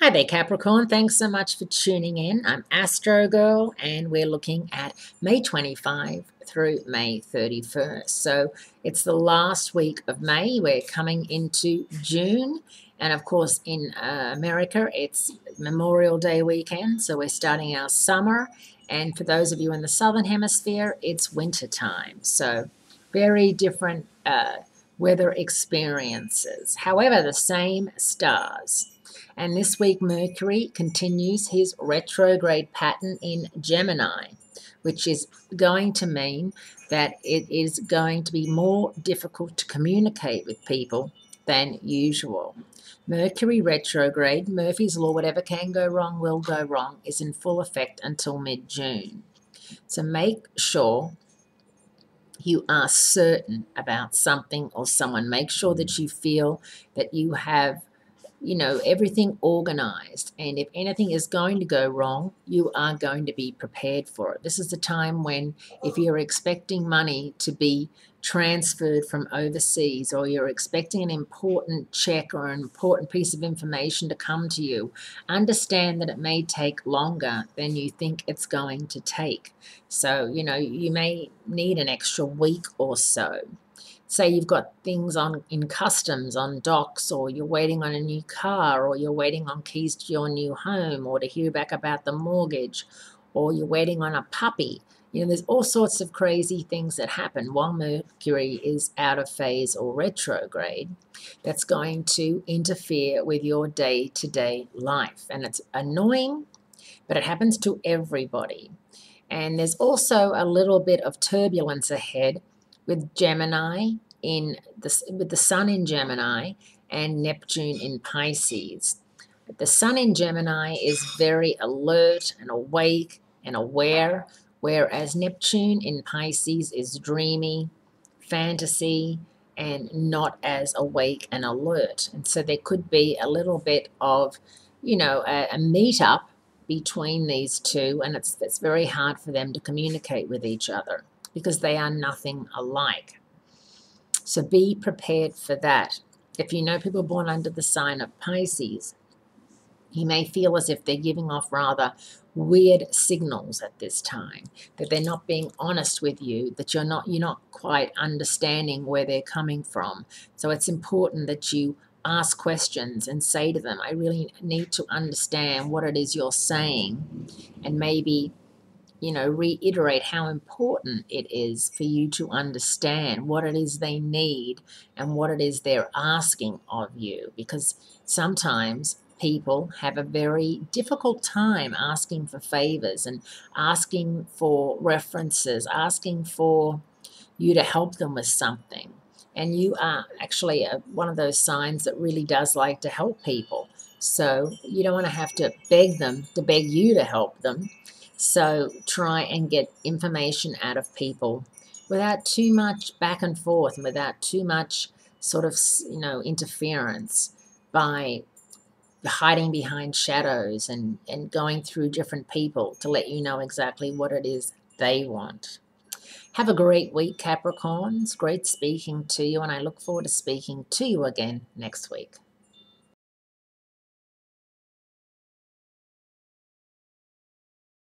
Hi there, Capricorn. Thanks so much for tuning in. I'm Astrogirl, and we're looking at May 25 through May 31st. So it's the last week of May. We're coming into June. And of course, in America, it's Memorial Day weekend. So we're starting our summer. And for those of you in the Southern Hemisphere, it's winter time. So very different weather experiences. However, the same stars. And this week, Mercury continues his retrograde pattern in Gemini, which is going to mean that it is going to be more difficult to communicate with people than usual. Mercury retrograde, Murphy's Law, whatever can go wrong will go wrong, is in full effect until mid-June. So make sure you are certain about something or someone. Make sure that you feel that you have everything organized. And if anything is going to go wrong, you are going to be prepared for it. This is the time when, if you're expecting money to be transferred from overseas, or you're expecting an important check or an important piece of information to come to you, understand that it may take longer than you think it's going to take. So, you may need an extra week or so. Say you've got things in customs, on docks, or you're waiting on a new car, or you're waiting on keys to your new home, or to hear back about the mortgage, or you're waiting on a puppy. There's all sorts of crazy things that happen while Mercury is out of phase or retrograde that's going to interfere with your day-to-day life. And it's annoying, but it happens to everybody. And there's also a little bit of turbulence ahead with Gemini with the Sun in Gemini and Neptune in Pisces. But the Sun in Gemini is very alert and awake and aware, whereas Neptune in Pisces is dreamy, fantasy, and not as awake and alert. And so there could be a little bit of, a meet-up between these two, and it's very hard for them to communicate with each other, because they are nothing alike. So be prepared for that. If you know people born under the sign of Pisces, you may feel as if they're giving off rather weird signals at this time, that they're not being honest with you, that you're not quite understanding where they're coming from. So it's important that you ask questions and say to them, I really need to understand what it is you're saying, and maybe reiterate how important it is for you to understand what it is they need and what it is they're asking of you, because sometimes people have a very difficult time asking for favors and asking for references, asking for you to help them with something. And you are actually one of those signs that really does like to help people. So you don't want to have to beg them to beg you to help them. So try and get information out of people without too much back and forth, and without too much sort of, interference by hiding behind shadows and going through different people to let you know exactly what it is they want. Have a great week, Capricorns. Great speaking to you, and I look forward to speaking to you again next week.